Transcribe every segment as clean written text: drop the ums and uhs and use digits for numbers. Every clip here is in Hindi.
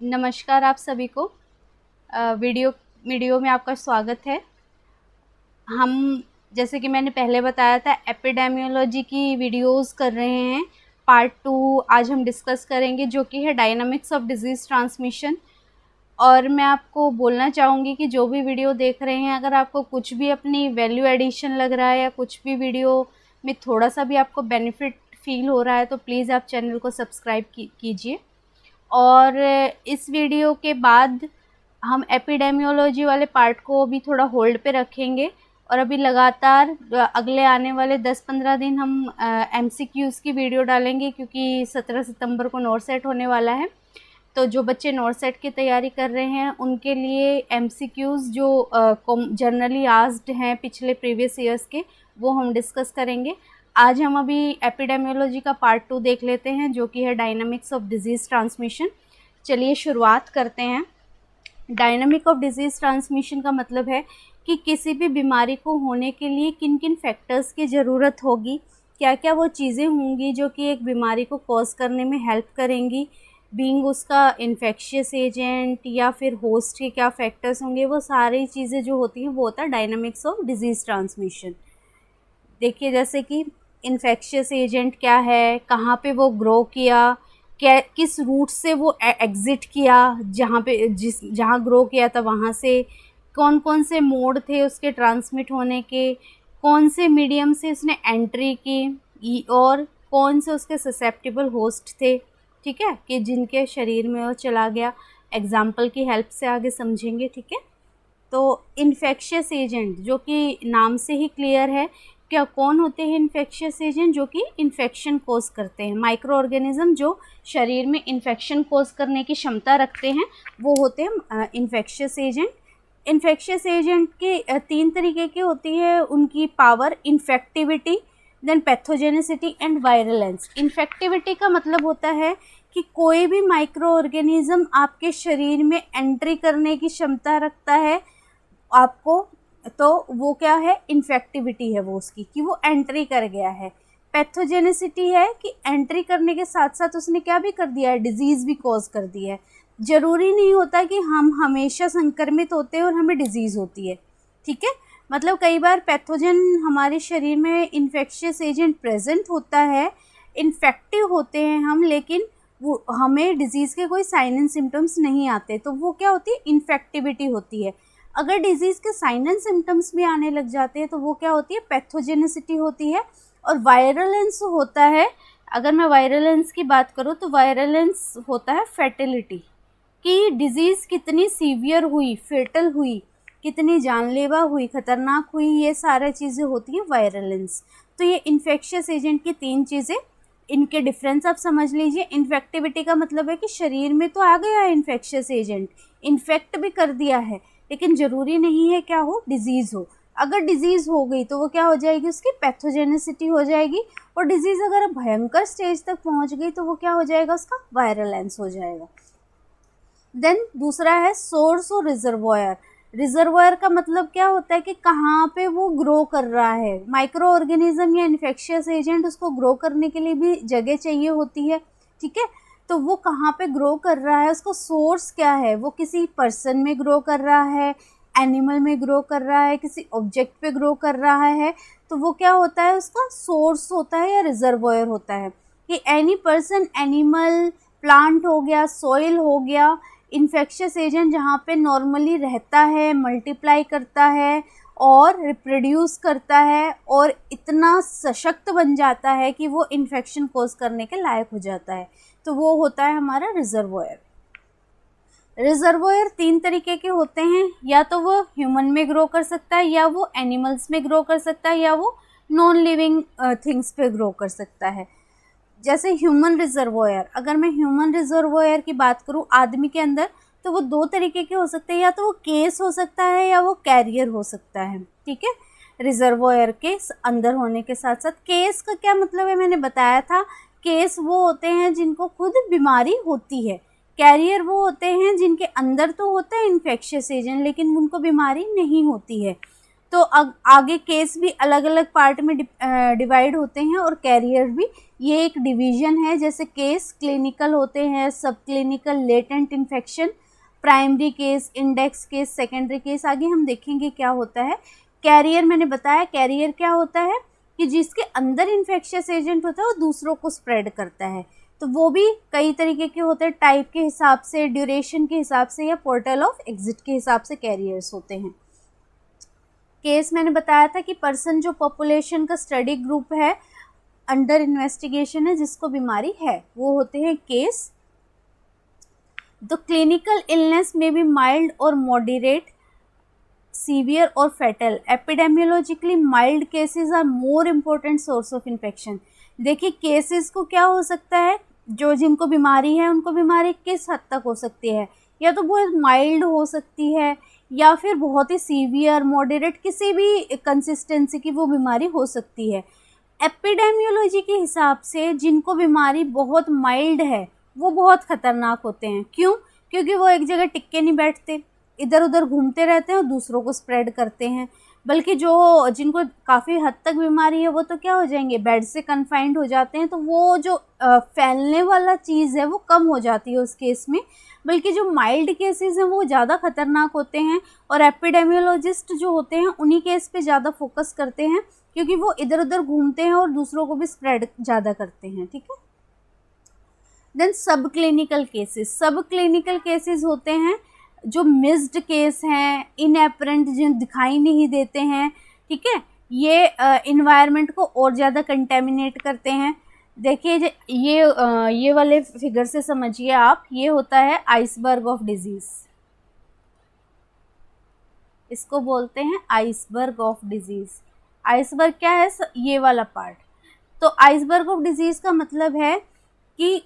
नमस्कार आप सभी को। वीडियो वीडियो में आपका स्वागत है। हम जैसे कि मैंने पहले बताया था एपिडेमियोलॉजी की वीडियोस कर रहे हैं। पार्ट 2 आज हम डिस्कस करेंगे जो कि है डायनामिक्स ऑफ डिजीज़ ट्रांसमिशन। और मैं आपको बोलना चाहूँगी कि जो भी वीडियो देख रहे हैं, अगर आपको कुछ भी अपनी वैल्यू एडिशन लग रहा है या कुछ भी वीडियो में थोड़ा सा भी आपको बेनिफिट फील हो रहा है तो प्लीज़ आप चैनल को सब्सक्राइब कीजिए। और इस वीडियो के बाद हम एपिडेमियोलॉजी वाले पार्ट को भी थोड़ा होल्ड पे रखेंगे और अभी लगातार अगले आने वाले 10-15 दिन हम एमसीक्यूज़ की वीडियो डालेंगे, क्योंकि 17 सितंबर को नॉरसेट होने वाला है। तो जो बच्चे नॉरसेट की तैयारी कर रहे हैं उनके लिए एमसीक्यूज़ जो जनरली आस्क्ड हैं पिछले प्रीवियस ईयर्स के, वो हम डिस्कस करेंगे। आज हम अभी एपिडेमियोलॉजी का पार्ट 2 देख लेते हैं जो कि है डायनामिक्स ऑफ डिजीज़ ट्रांसमिशन। चलिए शुरुआत करते हैं। डायनामिक ऑफ डिजीज़ ट्रांसमिशन का मतलब है कि किसी भी बीमारी को होने के लिए किन किन फैक्टर्स की ज़रूरत होगी, क्या क्या वो चीज़ें होंगी जो कि एक बीमारी को कॉज करने में हेल्प करेंगी, बीइंग उसका इन्फेक्शियस एजेंट या फिर होस्ट के क्या फैक्टर्स होंगे। वो सारी चीज़ें जो होती हैं वो होता है डायनामिक्स ऑफ डिजीज़ ट्रांसमिशन। देखिए जैसे कि इन्फेक्शियस एजेंट क्या है, कहाँ पे वो ग्रो किया, क्या किस रूट से वो एग्ज़िट किया, जहाँ ग्रो किया था वहाँ से, कौन कौन से मोड थे उसके ट्रांसमिट होने के, कौन से मीडियम से उसने एंट्री की और कौन से उसके ससेप्टिबल होस्ट थे, ठीक है, कि जिनके शरीर में वो चला गया। एग्जाम्पल की हेल्प से आगे समझेंगे, ठीक है। तो इन्फेक्शियस एजेंट जो कि नाम से ही क्लियर है, क्या कौन होते हैं इन्फेक्शियस एजेंट, जो कि इन्फेक्शन कोज करते हैं। माइक्रो ऑर्गेनिज्म जो शरीर में इन्फेक्शन कोज करने की क्षमता रखते हैं वो होते हैं इन्फेक्शियस एजेंट। इन्फेक्शियस एजेंट के 3 तरीके की होती है उनकी power: infectivity, then pathogenicity and virulence. Infectivity का मतलब होता है कि कोई भी माइक्रो ऑर्गेनिज्म आपके शरीर में एंट्री करने की क्षमता रखता है आपको, तो वो क्या है, इन्फेक्टिविटी है वो उसकी, कि वो एंट्री कर गया है। पैथोजेनिसिटी है कि एंट्री करने के साथ साथ उसने क्या भी कर दिया है, डिजीज़ भी कॉज कर दी है। ज़रूरी नहीं होता कि हम हमेशा संक्रमित होते हैं और हमें डिजीज़ होती है, ठीक है। मतलब कई बार पैथोजन हमारे शरीर में इन्फेक्शियस एजेंट प्रेजेंट होता है, इन्फेक्टिव होते हैं हम, लेकिन वो हमें डिजीज़ के कोई साइन एंड सिम्टम्स नहीं आते, तो वो क्या होती है, इन्फेक्टिविटी होती है। अगर डिजीज़ के साइन एंड सिम्टम्स भी आने लग जाते हैं तो वो क्या होती है, पैथोजेनिसिटी होती है। और वायरलेंस होता है, अगर मैं वायरलेंस की बात करूँ तो वायरलेंस होता है फैटिलिटी, कि डिजीज़ कितनी सीवियर हुई, फेटल हुई, कितनी जानलेवा हुई, ख़तरनाक हुई, ये सारी चीज़ें होती हैं वायरलेंस। तो ये इन्फेक्शियस एजेंट की 3 चीज़ें, इनके डिफरेंस आप समझ लीजिए। इन्फेक्टिविटी का मतलब है कि शरीर में तो आ गया है इन्फेक्शियस एजेंट, इन्फेक्ट भी कर दिया है, लेकिन ज़रूरी नहीं है क्या हो, डिजीज़ हो। अगर डिजीज़ हो गई तो वो क्या हो जाएगी, उसकी पैथोजेनिसिटी हो जाएगी। और डिजीज़ अगर भयंकर स्टेज तक पहुंच गई तो वो क्या हो जाएगा, उसका वायरलेंस हो जाएगा। देन दूसरा है सोर्स और रिजर्वॉयर। रिजर्वॉयर का मतलब क्या होता है कि कहाँ पे वो ग्रो कर रहा है। माइक्रो ऑर्गेनिज्म या इन्फेक्शियस एजेंट, उसको ग्रो करने के लिए भी जगह चाहिए होती है, ठीक है। तो वो कहाँ पे ग्रो कर रहा है, उसको सोर्स क्या है, वो किसी पर्सन में ग्रो कर रहा है, एनिमल में ग्रो कर रहा है, किसी ऑब्जेक्ट पे ग्रो कर रहा है, तो वो क्या होता है, उसका सोर्स होता है या रिजर्वॉयर होता है। कि एनी पर्सन, एनिमल, प्लांट हो गया, सॉइल हो गया, इन्फेक्शियस एजेंट जहाँ पे नॉर्मली रहता है, मल्टीप्लाई करता है और रिप्रोड्यूस करता है और इतना सशक्त बन जाता है कि वो इन्फेक्शन कोज करने के लायक हो जाता है, तो वो होता है हमारा रिजर्वॉयर। रिजर्वॉयर 3 तरीके के होते हैं, या तो वो ह्यूमन में ग्रो कर सकता है, या वो एनिमल्स में ग्रो कर सकता है, या वो नॉन लिविंग थिंग्स पे ग्रो कर सकता है। जैसे ह्यूमन रिजर्वॉयर, अगर मैं ह्यूमन रिजर्वॉयर की बात करूँ आदमी के अंदर, तो वो 2 तरीके के हो सकते हैं, या तो वो केस हो सकता है या वो कैरियर हो सकता है, ठीक है। रिजर्वॉयर के अंदर होने के साथ साथ केस का क्या मतलब है, मैंने बताया था। केस वो होते हैं जिनको खुद बीमारी होती है, कैरियर वो होते हैं जिनके अंदर तो होता है इन्फेक्शियस एजेंट लेकिन उनको बीमारी नहीं होती है। तो आगे केस भी अलग अलग पार्ट में डिवाइड होते हैं और कैरियर भी, ये एक डिवीजन है। जैसे केस क्लिनिकल होते हैं, सब clinical, latent infection, primary case, index case, secondary case, आगे हम देखेंगे क्या होता है। कैरियर मैंने बताया, कैरियर क्या होता है कि जिसके अंदर इन्फेक्शियस एजेंट होता है वो दूसरों को स्प्रेड करता है। तो वो भी कई तरीके के होते हैं, टाइप के हिसाब से, ड्यूरेशन के हिसाब से या पोर्टल ऑफ एग्जिट के हिसाब से कैरियर्स होते हैं। केस मैंने बताया था कि पर्सन जो पॉपुलेशन का स्टडी ग्रुप है, अंडर इन्वेस्टिगेशन है, जिसको बीमारी है, वो होते हैं केस। द क्लिनिकल इलनेस में बी माइल्ड और मॉडरेट, सीवियर और fatal. Epidemiologically mild cases are more important source of infection. देखिए केसेस को क्या हो सकता है, जो जिनको बीमारी है उनको बीमारी किस हद तक हो सकती है, या तो बहुत माइल्ड हो सकती है या फिर बहुत ही सीवियर, मॉडरेट, किसी भी कंसिस्टेंसी की वो बीमारी हो सकती है। एपिडेमियोलॉजी के हिसाब से जिनको बीमारी बहुत माइल्ड है वो बहुत खतरनाक होते हैं। क्यों? क्योंकि वो एक जगह टिक के नहीं बैठते, इधर उधर घूमते रहते हैं और दूसरों को स्प्रेड करते हैं। बल्कि जो जिनको काफ़ी हद तक बीमारी है वो तो क्या हो जाएंगे, बेड से कन्फाइंड हो जाते हैं, तो वो जो फैलने वाला चीज़ है वो कम हो जाती है उस केस में। बल्कि जो माइल्ड केसेस हैं वो ज़्यादा खतरनाक होते हैं और एपिडेमियोलॉजिस्ट जो होते हैं उन्हीं केस पे ज़्यादा फोकस करते हैं, क्योंकि वो इधर उधर घूमते हैं और दूसरों को भी स्प्रेड ज़्यादा करते हैं। ठीक है। देन सब क्लिनिकल केसेस, सब क्लिनिकल केसेस होते हैं जो मिस्ड केस हैं, इनएपरेंट, जो दिखाई नहीं देते हैं। ठीक है, ये इन्वायरमेंट को और ज़्यादा कंटेमिनेट करते हैं। देखिए ये वाले फिगर से समझिए आप, ये होता है आइसबर्ग ऑफ डिजीज़, इसको बोलते हैं आइसबर्ग ऑफ डिजीज़। आइसबर्ग क्या है, ये वाला पार्ट। तो आइसबर्ग ऑफ डिजीज़ का मतलब है कि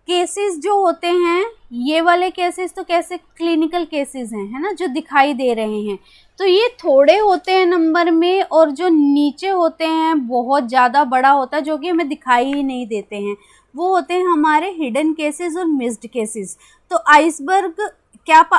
केसेस जो होते हैं, ये वाले केसेस तो कैसे क्लिनिकल केसेस हैं, है ना, जो दिखाई दे रहे हैं, तो ये थोड़े होते हैं नंबर में, और जो नीचे होते हैं बहुत ज़्यादा बड़ा होता है जो कि हमें दिखाई ही नहीं देते हैं, वो होते हैं हमारे हिडन केसेस और मिस्ड केसेस। तो आइसबर्ग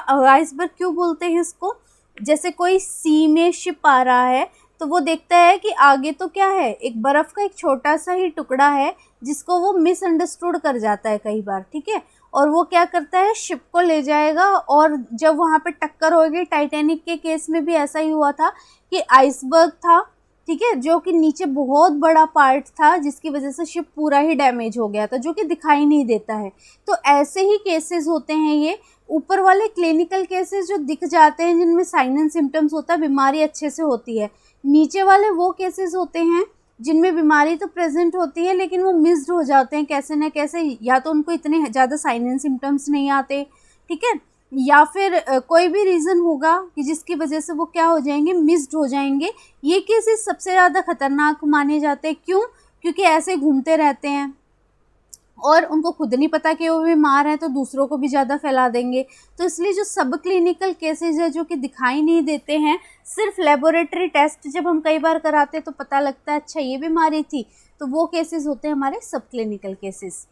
आइसबर्ग क्यों बोलते हैं इसको, जैसे कोई सी में शिप आ रहा है तो वो देखता है कि आगे तो क्या है, एक बर्फ़ का एक छोटा सा ही टुकड़ा है जिसको वो मिसअंडरस्टूड कर जाता है कई बार। ठीक है, और वो क्या करता है, शिप को ले जाएगा, और जब वहाँ पे टक्कर होगी, टाइटैनिक के केस में भी ऐसा ही हुआ था कि आइसबर्ग था, ठीक है, जो कि नीचे बहुत बड़ा पार्ट था जिसकी वजह से शिप पूरा ही डैमेज हो गया था, जो कि दिखाई नहीं देता है। तो ऐसे ही केसेस होते हैं ये। ऊपर वाले क्लिनिकल केसेस जो दिख जाते हैं, जिनमें साइन एंड सिम्टम्स होता है, बीमारी अच्छे से होती है। नीचे वाले वो केसेस होते हैं जिनमें बीमारी तो प्रेजेंट होती है लेकिन वो मिस्ड हो जाते हैं कैसे न कैसे, या तो उनको इतने ज़्यादा साइन एंड सिम्टम्स नहीं आते, ठीक है, या फिर कोई भी रीज़न होगा कि जिसकी वजह से वो क्या हो जाएंगे, मिस्ड हो जाएंगे। ये केसेस सबसे ज़्यादा खतरनाक माने जाते हैं। क्यों? क्योंकि ऐसे घूमते रहते हैं और उनको खुद नहीं पता कि वो बीमार हैं, तो दूसरों को भी ज़्यादा फैला देंगे। तो इसलिए जो सब क्लिनिकल केसेस है जो कि दिखाई नहीं देते हैं, सिर्फ लेबोरेटरी टेस्ट जब हम कई बार कराते हैं तो पता लगता है अच्छा ये बीमारी थी, तो वो केसेस होते हैं हमारे सब क्लिनिकल केसेस।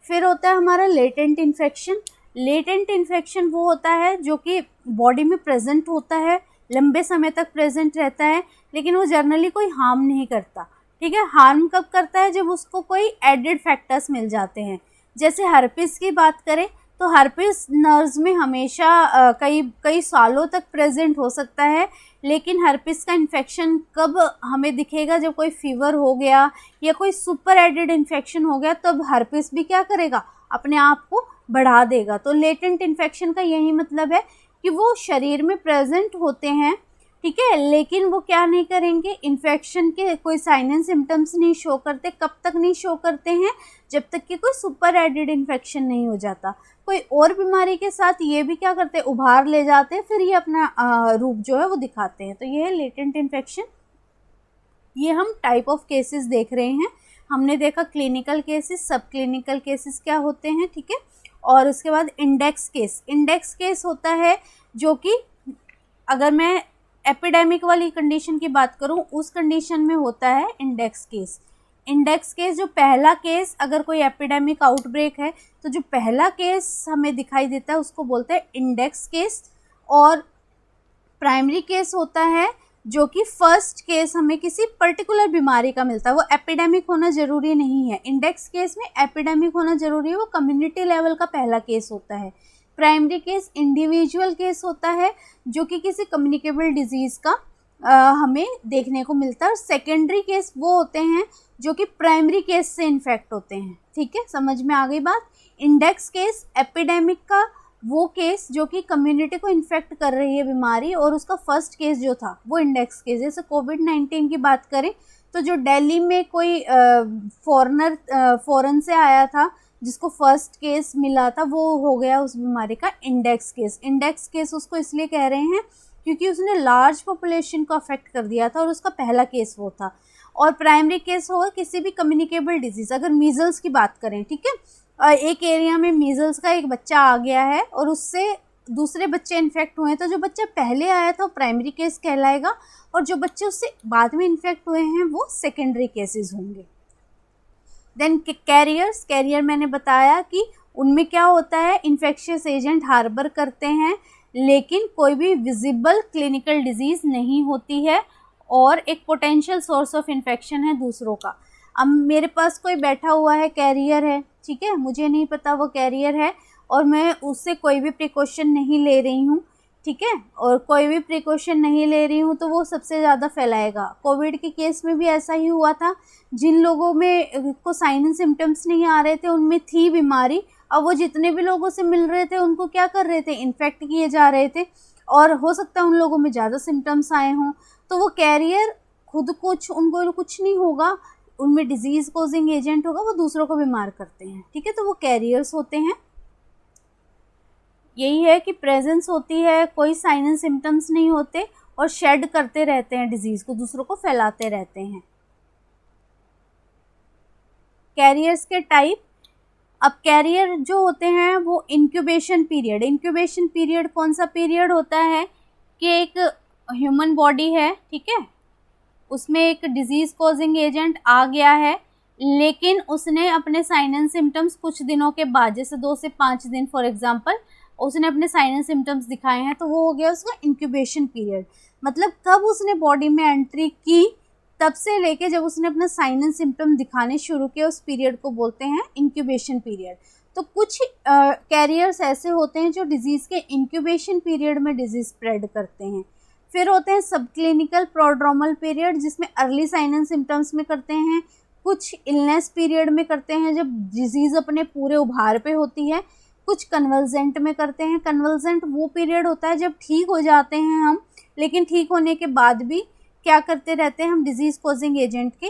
फिर होता है हमारा लेटेंट इन्फेक्शन। लेटेंट इन्फेक्शन वो होता है जो कि बॉडी में प्रेजेंट होता है, लंबे समय तक प्रेजेंट रहता है, लेकिन वो जनरली कोई हार्म नहीं करता। ठीक है, हार्म कब करता है, जब उसको कोई एडेड फैक्टर्स मिल जाते हैं। जैसे हर्पिस की बात करें तो हर्पिस नर्व्स में हमेशा कई सालों तक प्रेजेंट हो सकता है, लेकिन हर्पिस का इन्फेक्शन कब हमें दिखेगा, जब कोई फीवर हो गया या कोई सुपर एडेड इन्फेक्शन हो गया, तब हर्पिस भी क्या करेगा, अपने आप को बढ़ा देगा। तो लेटेंट इन्फेक्शन का यही मतलब है कि वो शरीर में प्रेजेंट होते हैं, ठीक है, लेकिन वो क्या नहीं करेंगे, इन्फेक्शन के कोई साइन एंड सिम्टम्स नहीं शो करते। कब तक नहीं शो करते हैं, जब तक कि कोई सुपर एडेड इन्फेक्शन नहीं हो जाता। कोई और बीमारी के साथ ये भी क्या करते हैं, उभार ले जाते हैं, फिर ये अपना रूप जो है वो दिखाते हैं। तो ये है लेटेंट इन्फेक्शन। ये हम टाइप ऑफ केसेस देख रहे हैं। हमने देखा क्लिनिकल केसेस, सब क्लिनिकल केसेस क्या होते हैं, ठीक है, और उसके बाद इंडेक्स केस। इंडेक्स केस होता है जो कि अगर मैं एपिडेमिक वाली कंडीशन की बात करूं, उस कंडीशन में होता है इंडेक्स केस। इंडेक्स केस जो पहला केस, अगर कोई एपिडेमिक आउटब्रेक है तो जो पहला केस हमें दिखाई देता है उसको बोलते हैं इंडेक्स केस। और प्राइमरी केस होता है जो कि फर्स्ट केस हमें किसी पर्टिकुलर बीमारी का मिलता है, वो एपिडेमिक होना ज़रूरी नहीं है। इंडेक्स केस में एपिडेमिक होना ज़रूरी है, वो कम्युनिटी लेवल का पहला केस होता है। प्राइमरी केस इंडिविजुअल केस होता है जो कि किसी कम्युनिकेबल डिजीज़ का हमें देखने को मिलता है। और सेकेंडरी केस वो होते हैं जो कि प्राइमरी केस से इन्फेक्ट होते हैं। ठीक है, समझ में आ गई बात। इंडेक्स केस एपिडेमिक का वो केस जो कि कम्युनिटी को इन्फेक्ट कर रही है बीमारी, और उसका फर्स्ट केस जो था वो इंडेक्स केस। जैसे कोविड-19 की बात करें तो जो दिल्ली में कोई फॉरेन से आया था जिसको फर्स्ट केस मिला था, वो हो गया उस बीमारी का इंडेक्स केस। इंडेक्स केस उसको इसलिए कह रहे हैं क्योंकि उसने लार्ज पॉपुलेशन को अफेक्ट कर दिया था और उसका पहला केस वो था। और प्राइमरी केस होगा किसी भी कम्युनिकेबल डिजीज़, अगर मीजल्स की बात करें, ठीक है, एक एरिया में मीजल्स का एक बच्चा आ गया है और उससे दूसरे बच्चे इन्फेक्ट हुए हैं, तो जो बच्चा पहले आया था वो प्राइमरी केस कहलाएगा, और जो बच्चे उससे बाद में इन्फेक्ट हुए हैं वो सेकेंडरी केसेस होंगे। देन कैरियर्स, कैरियर मैंने बताया कि उनमें क्या होता है, इन्फेक्शियस एजेंट हार्बर करते हैं लेकिन कोई भी विजिबल क्लिनिकल डिजीज़ नहीं होती है और एक पोटेंशियल सोर्स ऑफ इन्फेक्शन है दूसरों का। अब मेरे पास कोई बैठा हुआ है, कैरियर है, ठीक है, मुझे नहीं पता वो कैरियर है और मैं उससे कोई भी प्रिकॉशन नहीं ले रही हूँ, ठीक है, और कोई भी प्रिकॉशन नहीं ले रही हूँ तो वो सबसे ज़्यादा फैलाएगा। कोविड के केस में भी ऐसा ही हुआ था, जिन लोगों में को साइन एंड सिम्टम्स नहीं आ रहे थे उनमें थी बीमारी, अब वो जितने भी लोगों से मिल रहे थे उनको क्या कर रहे थे, इन्फेक्ट किए जा रहे थे, और हो सकता है उन लोगों में ज़्यादा सिम्टम्स आए हों। तो वो कैरियर खुद उनको कुछ नहीं होगा, उनमें डिजीज़ कॉजिंग एजेंट होगा, वो दूसरों को बीमार करते हैं, ठीक है, तो वो कैरियर्स होते हैं। यही है कि प्रेजेंस होती है, कोई साइन एंड सिम्टम्स नहीं होते और शेड करते रहते हैं डिजीज़ को, दूसरों को फैलाते रहते हैं। कैरियर्स के टाइप, अब कैरियर जो होते हैं वो इंक्यूबेशन पीरियड कौन सा पीरियड होता है कि एक ह्यूमन बॉडी है, ठीक है, उसमें एक डिजीज़ कॉजिंग एजेंट आ गया है लेकिन उसने अपने साइन एंड सिम्टम्स कुछ दिनों के बाद, जैसे 2 से 5 दिन फॉर एग्जांपल, उसने अपने साइन एंड सिम्टम्स दिखाए हैं, तो वो हो गया उसका इंक्यूबेशन पीरियड। मतलब कब उसने बॉडी में एंट्री की तब से लेके जब उसने अपना साइन एंड सिम्टम दिखाने शुरू किए, उस पीरियड को बोलते हैं इंक्यूबेशन पीरियड। तो कुछ कैरियर्स ऐसे होते हैं जो डिजीज़ के इंक्यूबेशन पीरियड में डिजीज़ स्प्रेड करते हैं। फिर होते हैं सब क्लिनिकल प्रोड्रोमल पीरियड, जिसमें अर्ली साइन एंड सिम्टम्स में करते हैं, कुछ इलनेस पीरियड में करते हैं जब डिजीज़ अपने पूरे उभार पे होती है, कुछ कन्वल्जेंट में करते हैं। कन्वल्जेंट वो पीरियड होता है जब ठीक हो जाते हैं हम, लेकिन ठीक होने के बाद भी क्या करते रहते हैं हम, डिजीज़ कॉजिंग एजेंट के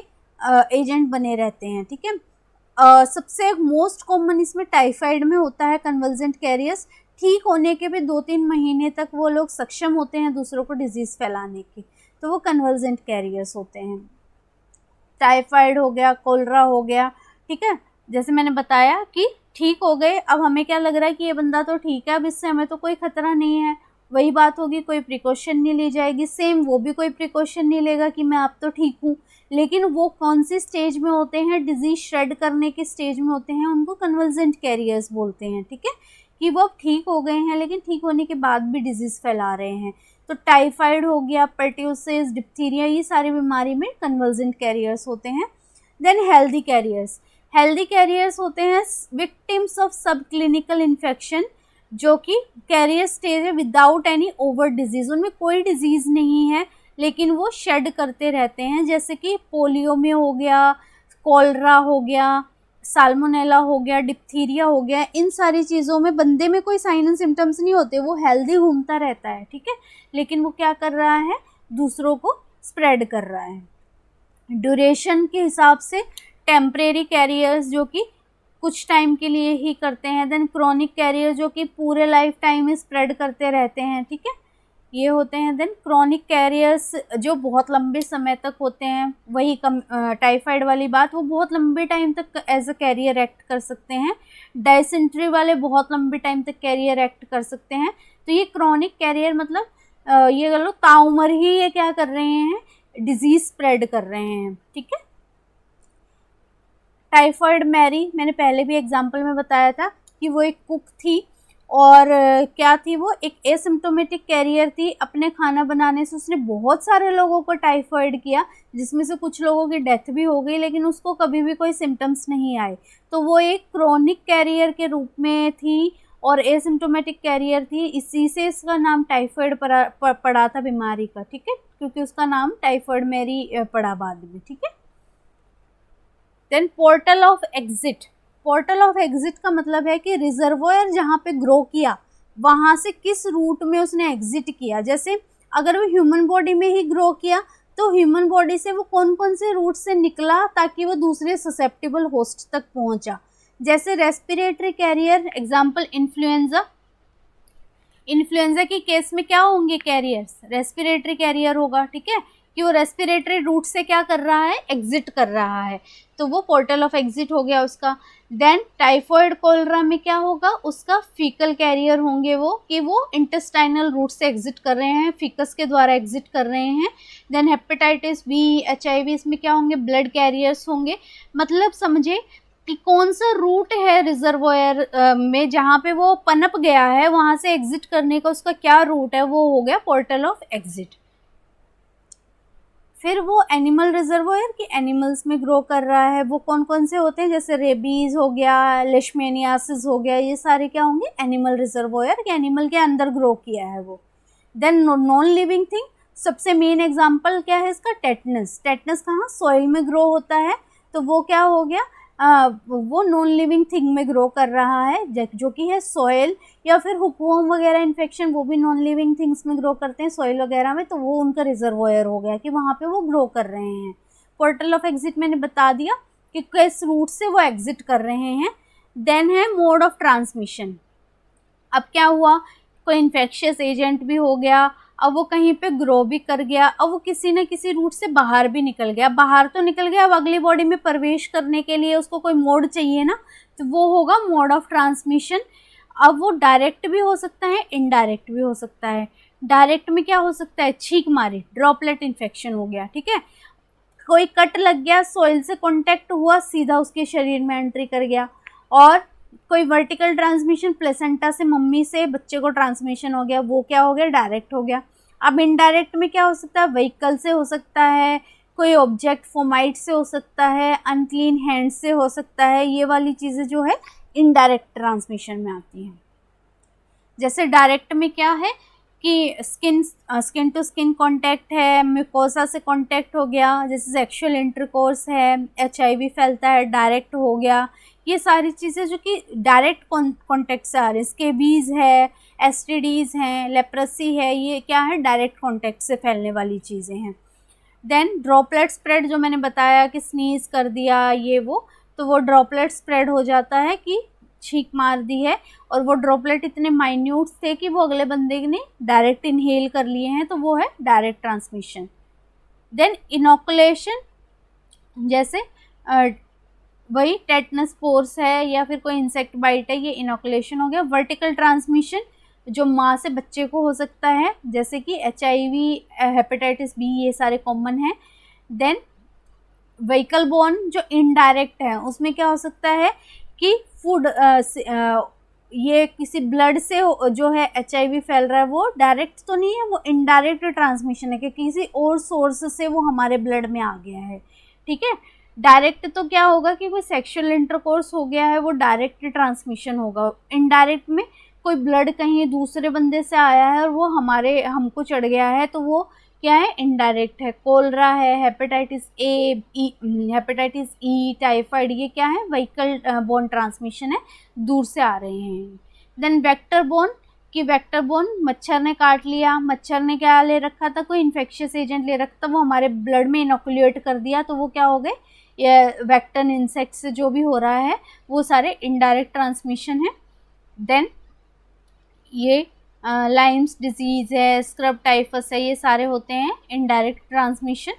एजेंट बने रहते हैं, ठीक है। सबसे मोस्ट कॉमन इसमें टाइफाइड में होता है कन्वल्जेंट कैरियर्स। ठीक होने के भी 2-3 महीने तक वो लोग सक्षम होते हैं दूसरों को डिजीज़ फैलाने की, तो वो कन्वल्जेंट कैरियर्स होते हैं। टाइफाइड हो गया, कोलरा हो गया, ठीक है, जैसे मैंने बताया कि ठीक हो गए, अब हमें क्या लग रहा है कि ये बंदा तो ठीक है, अब इससे हमें तो कोई ख़तरा नहीं है, वही बात होगी, कोई प्रिकॉशन नहीं ली जाएगी। सेम वो भी कोई प्रिकॉशन नहीं लेगा कि मैं अब तो ठीक हूँ, लेकिन वो कौन सी स्टेज में होते हैं, डिजीज़ शेड करने की स्टेज में होते हैं, उनको कन्वल्जेंट कैरियर्स बोलते हैं, ठीक है, कि वो अब ठीक हो गए हैं लेकिन ठीक होने के बाद भी डिजीज़ फैला रहे हैं। तो टाइफाइड हो गया, पर्ट्यूसिस, डिप्थीरिया, ये सारी बीमारी में कन्वल्जेंट कैरियर्स होते हैं। देन हेल्दी कैरियर्स होते हैं विक्टिम्स ऑफ सब क्लिनिकल इन्फेक्शन, जो कि कैरियर स्टेज है विदाउट एनी ओवर डिजीज़, उनमें कोई डिजीज़ नहीं है लेकिन वो शेड करते रहते हैं, जैसे कि पोलियो में हो गया, कोलरा हो गया, साल्मोनेला हो गया, डिप्थीरिया हो गया, इन सारी चीज़ों में बंदे में कोई साइन एंड सिम्टम्स नहीं होते, वो हेल्दी घूमता रहता है, ठीक है, लेकिन वो क्या कर रहा है, दूसरों को स्प्रेड कर रहा है। ड्यूरेशन के हिसाब से टेम्परेरी कैरियर्स जो कि कुछ टाइम के लिए ही करते हैं, देन क्रोनिक कैरियर जो कि पूरे लाइफ टाइम में स्प्रेड करते रहते हैं, ठीक है, ये होते हैं। देन क्रोनिक कैरियर्स जो बहुत लंबे समय तक होते हैं, वही टाइफाइड वाली बात, वो बहुत लंबे टाइम तक एज अ कैरियर एक्ट कर सकते हैं। डायसेंट्री वाले बहुत लंबे टाइम तक कैरियर एक्ट कर सकते हैं। तो ये क्रोनिक कैरियर मतलब ये कह लो ताउम्र ही ये क्या कर रहे हैं, डिजीज़ स्प्रेड कर रहे हैं, ठीक है। टाइफाइड मैरी मैंने पहले भी एग्जाम्पल में बताया था कि वो एक कुक थी और क्या थी वो, एक एसिम्प्टोमेटिक कैरियर थी। अपने खाना बनाने से उसने बहुत सारे लोगों को टाइफाइड किया, जिसमें से कुछ लोगों की डेथ भी हो गई, लेकिन उसको कभी भी कोई सिम्टम्स नहीं आए। तो वो एक क्रोनिक कैरियर के रूप में थी और एसिम्प्टोमेटिक कैरियर थी, इसी से इसका नाम टाइफाइड पड़ा था बीमारी का, ठीक है, क्योंकि उसका नाम टाइफाइड मैरी पड़ा बाद में, ठीक है। Then portal of exit. Portal of exit का मतलब है कि रिजर्वोयर जहाँ पे ग्रो किया वहाँ से किस रूट में उसने एग्जिट किया। जैसे अगर वो ह्यूमन बॉडी में ही ग्रो किया तो ह्यूमन बॉडी से वो कौन कौन से रूट से निकला ताकि वो दूसरे ससेप्टेबल होस्ट तक पहुंचा। जैसे respiratory carrier, example influenza. Influenza के केस में क्या होंगे कैरियर्स, रेस्पिरेटरी कैरियर होगा, ठीक है, कि वो रेस्पिरेटरी रूट से क्या कर रहा है, एग्जिट कर रहा है, तो वो पोर्टल ऑफ एग्जिट हो गया उसका। देन टाइफॉइड कोलरा में क्या होगा, उसका फीकल कैरियर होंगे वो, कि वो इंटेस्टाइनल रूट से एग्जिट कर रहे हैं, फीकस के द्वारा एग्जिट कर रहे हैं। देन हेपेटाइटिस बी, HIV, इसमें क्या होंगे, ब्लड कैरियर्स होंगे। मतलब समझे कि कौन सा रूट है रिजर्वोयर में जहाँ पे वो पनप गया है, वहाँ से एग्जिट करने का उसका क्या रूट है, वो हो गया पोर्टल ऑफ एग्जिट। फिर वो एनिमल रिजर्वोयर कि एनिमल्स में ग्रो कर रहा है, वो कौन कौन से होते हैं, जैसे रेबीज हो गया, लेशमेनियासिस हो गया, ये सारे क्या होंगे, एनिमल रिजर्वोयर कि एनिमल के अंदर ग्रो किया है वो। देन नॉन लिविंग थिंग, सबसे मेन एग्जांपल क्या है इसका, टेटनस। टेटनस कहाँ, सॉइल में ग्रो होता है, तो वो क्या हो गया, वो नॉन लिविंग थिंग में ग्रो कर रहा है, जो कि है सॉइल। या फिर हुकवॉर्म वगैरह इन्फेक्शन, वो भी नॉन लिविंग थिंग्स में ग्रो करते हैं सॉइल वगैरह में, तो वो उनका रिजर्वोयर हो गया कि वहाँ पे वो ग्रो कर रहे हैं। पोर्टल ऑफ एग्जिट मैंने बता दिया कि किस रूट से वो एग्जिट कर रहे हैं। देन है मोड ऑफ ट्रांसमिशन। अब क्या हुआ, कोई इन्फेक्शियस एजेंट भी हो गया, अब वो कहीं पे ग्रो भी कर गया, अब वो किसी न किसी रूट से बाहर भी निकल गया, बाहर तो निकल गया, अब अगली बॉडी में प्रवेश करने के लिए उसको कोई मोड चाहिए ना, तो वो होगा मोड ऑफ ट्रांसमिशन। अब वो डायरेक्ट भी हो सकता है, इनडायरेक्ट भी हो सकता है। डायरेक्ट में क्या हो सकता है, छींक मारी, ड्रॉपलेट इन्फेक्शन हो गया, ठीक है, कोई कट लग गया, सॉइल से कॉन्टेक्ट हुआ, सीधा उसके शरीर में एंट्री कर गया। और कोई वर्टिकल ट्रांसमिशन, प्लेसेंटा से मम्मी से बच्चे को ट्रांसमिशन हो गया, वो क्या हो गया, डायरेक्ट हो गया। अब इनडायरेक्ट में क्या हो सकता है, व्हीकल से हो सकता है, कोई ऑब्जेक्ट फोमाइट से हो सकता है, अनक्लीन हैंड से हो सकता है, ये वाली चीज़ें जो है इनडायरेक्ट ट्रांसमिशन में आती हैं। जैसे डायरेक्ट में क्या है कि स्किन टू स्किन कांटेक्ट है, म्यूकोसा से कांटेक्ट हो गया, जैसे सेक्सुअल इंटरकोर्स है, HIV फैलता है, डायरेक्ट हो गया। ये सारी चीज़ें जो कि डायरेक्ट कांटेक्ट से आ रही है, स्केबीज है, STDs हैं, लेप्रेसी है, ये क्या है, डायरेक्ट कांटेक्ट से फैलने वाली चीज़ें हैं। देन ड्रॉपलेट स्प्रेड, जो मैंने बताया कि स्नीज कर दिया ये वो, तो वो ड्रॉपलेट स्प्रेड हो जाता है कि छींक मार दी है, और वो ड्रॉपलेट इतने माइन्यूट थे कि वो अगले बंदे ने डायरेक्ट इनहेल कर लिए हैं, तो वो है डायरेक्ट ट्रांसमिशन। देन इनोकुलेशन, जैसे वही टेटनस पोर्स है या फिर कोई इंसेक्ट बाइट है, ये इनोकुलेशन हो गया। वर्टिकल ट्रांसमिशन, जो माँ से बच्चे को हो सकता है, जैसे कि HIV, हेपेटाइटिस B, ये सारे कॉमन हैं। देन व्हीकल बोर्न, जो इनडायरेक्ट है, उसमें क्या हो सकता है कि फूड ये किसी ब्लड से जो है HIV फैल रहा है, वो डायरेक्ट तो नहीं है, वो इनडायरेक्ट ट्रांसमिशन है कि किसी और सोर्स से वो हमारे ब्लड में आ गया है, ठीक है। डायरेक्ट तो क्या होगा कि कोई सेक्सुअल इंटरकोर्स हो गया है, वो डायरेक्ट ट्रांसमिशन होगा। इनडायरेक्ट में कोई ब्लड कहीं दूसरे बंदे से आया है और वो हमको चढ़ गया है, तो वो क्या है, इनडायरेक्ट है। कोलरा है, hepatitis A, hepatitis E, typhoid, ये क्या है, व्हीकल बोर्न ट्रांसमिशन है, दूर से आ रहे हैं। देन वेक्टर बोर्न, कि वेक्टर बोर्न, मच्छर ने काट लिया, मच्छर ने क्या ले रखा था, कोई इन्फेक्शियस एजेंट ले रखा था, वो हमारे ब्लड में इनोकुलेट कर दिया, तो वो क्या हो गए, ये वेक्टर इंसेक्ट से जो भी हो रहा है वो सारे इनडायरेक्ट ट्रांसमिशन है। देन ये लाइम्स डिजीज़ है, स्क्रब टाइफस है, ये सारे होते हैं इनडायरेक्ट ट्रांसमिशन।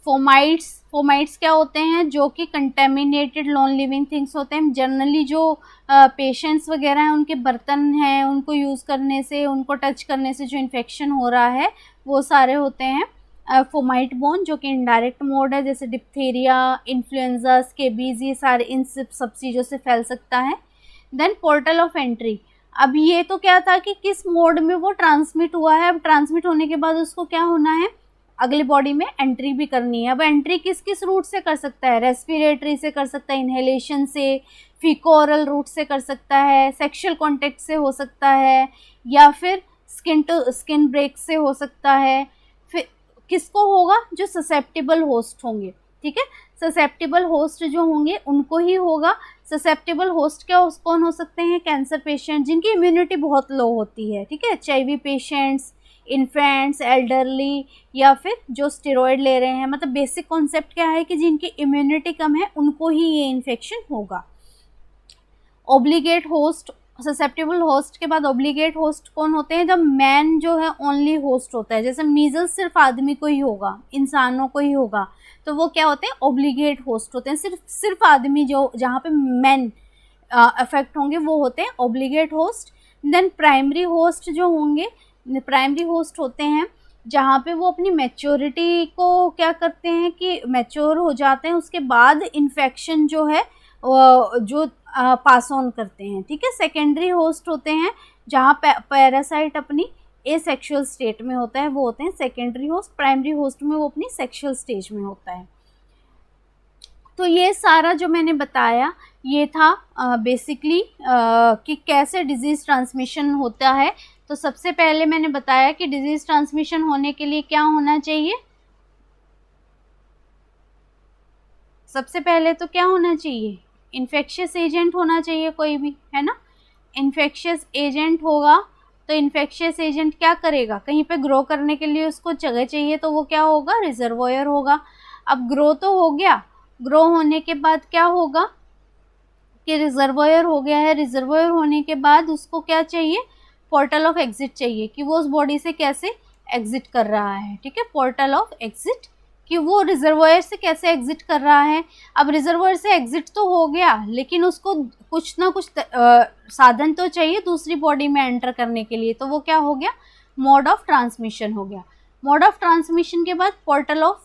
फोमाइट्स क्या होते हैं, जो कि कंटेमिनेटेड नॉन लिविंग थिंग्स होते हैं। जनरली जो पेशेंट्स वगैरह हैं, उनके बर्तन हैं, उनको यूज़ करने से, उनको टच करने से जो इन्फेक्शन हो रहा है, वो सारे होते हैं फोमाइट बोर्न, जो कि इनडायरेक्ट मोड है, जैसे डिप्थीरिया, इन्फ्लुएंजा, स्केबीज, ये सारे इन सब चीज़ों से फैल सकता है। देन पोर्टल ऑफ एंट्री, अब ये तो क्या था कि किस मोड में वो ट्रांसमिट हुआ है, अब ट्रांसमिट होने के बाद उसको क्या होना है, अगली बॉडी में एंट्री भी करनी है। अब एंट्री किस किस रूट से कर सकता है, रेस्पिरेटरी से कर सकता है, इनहेलेशन से, फीको-ओरल रूट से कर सकता है, सेक्सुअल कॉन्टेक्ट से हो सकता है, या फिर स्किन टू स्किन ब्रेक से हो सकता है। फिर किसको होगा, जो ससेप्टेबल होस्ट होंगे, ठीक है, ससेप्टेबल होस्ट जो होंगे उनको ही होगा। ससेप्टेबल होस्ट क्या कौन हो सकते हैं, कैंसर पेशेंट जिनकी इम्यूनिटी बहुत लो होती है, ठीक है, एचआईवी पेशेंट्स, इन्फेंट्स, एल्डरली, या फिर जो स्टेरॉयड ले रहे हैं। मतलब बेसिक कॉन्सेप्ट क्या है कि जिनकी इम्यूनिटी कम है उनको ही ये इन्फेक्शन होगा। ऑब्लिगेट होस्ट, ससेप्टेबल होस्ट के बाद ऑब्लिगेट होस्ट कौन होते हैं, जब मैन जो है ओनली होस्ट होता है, जैसे मीजल्स सिर्फ आदमी को ही होगा, इंसानों को ही होगा, तो वो क्या होते हैं, ऑब्लिगेट होस्ट होते हैं। सिर्फ आदमी जो जहाँ पे मैन अफेक्ट होंगे वो होते हैं obligate host. Then primary host जो होंगे, प्राइमरी होस्ट होते हैं जहाँ पे वो अपनी मैच्योरिटी को क्या करते हैं कि मैच्योर हो जाते हैं, उसके बाद इन्फेक्शन जो है जो पास ऑन करते हैं, ठीक है। सेकेंडरी होस्ट होते हैं जहाँ पैरासाइट अपनी एसेक्सुअल स्टेट में होता है, वो होते हैं सेकेंडरी होस्ट। प्राइमरी होस्ट में वो अपनी सेक्सुअल स्टेज में होता है। तो ये सारा जो मैंने बताया ये था बेसिकली कि कैसे डिजीज़ ट्रांसमिशन होता है। तो सबसे पहले मैंने बताया कि डिजीज़ ट्रांसमिशन होने के लिए क्या होना चाहिए, सबसे पहले तो क्या होना चाहिए, इन्फेक्शियस एजेंट होना चाहिए कोई भी, है ना। इन्फेक्शियस एजेंट होगा तो इन्फेक्शियस एजेंट क्या करेगा, कहीं पे ग्रो करने के लिए उसको जगह चाहिए, तो वो क्या होगा, रिजर्वोयर होगा। अब ग्रो तो हो गया, ग्रो होने के बाद क्या होगा कि रिजर्वोयर हो गया है, रिजर्वोयर होने के बाद उसको क्या चाहिए, पोर्टल ऑफ एग्जिट चाहिए कि वो उस बॉडी से कैसे एग्जिट कर रहा है, ठीक है, पोर्टल ऑफ एग्जिट, कि वो रिजर्वोयर से कैसे एग्जिट कर रहा है। अब रिजर्वोयर से एग्जिट तो हो गया, लेकिन उसको कुछ ना कुछ साधन तो चाहिए दूसरी बॉडी में एंटर करने के लिए, तो वो क्या हो गया, मोड ऑफ ट्रांसमिशन हो गया। मोड ऑफ ट्रांसमिशन के बाद पोर्टल ऑफ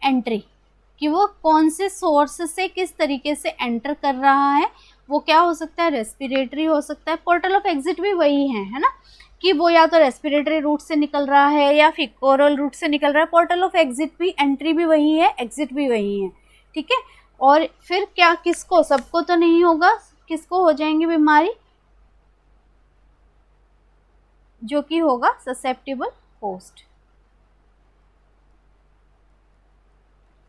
एंट्री, कि वो कौन से सोर्स से किस तरीके से एंटर कर रहा है, वो क्या हो सकता है, रेस्पिरेटरी हो सकता है। पोर्टल ऑफ एग्जिट भी वही है ना, कि वो या तो रेस्पिरेटरी रूट से निकल रहा है या फीको-ओरल रूट से निकल रहा है। पोर्टल ऑफ एग्जिट भी, एंट्री भी वही है, एग्जिट भी वही है, ठीक है। और फिर क्या, किसको, सबको तो नहीं होगा, किसको हो जाएंगे बीमारी, जो कि होगा ससेप्टेबल होस्ट।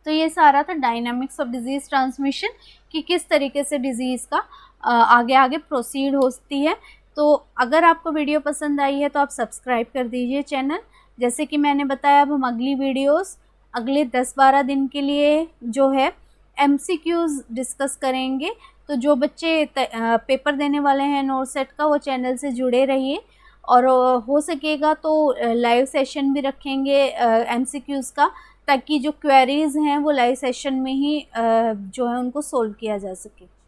तो ये सारा था डायनामिक्स ऑफ डिजीज़ ट्रांसमिशन, कि किस तरीके से डिजीज़ का आगे आगे प्रोसीड होती है। तो अगर आपको वीडियो पसंद आई है तो आप सब्सक्राइब कर दीजिए चैनल। जैसे कि मैंने बताया, अब हम अगली वीडियोस अगले 10-12 दिन के लिए जो है MCQs डिस्कस करेंगे। तो जो बच्चे पेपर देने वाले हैं नोट सेट का, वो चैनल से जुड़े रहिए, और हो सकेगा तो लाइव सेशन भी रखेंगे MCQs का, ताकि जो क्वेरीज़ हैं वो लाइव सेशन में ही जो है उनको सोल्व किया जा सके।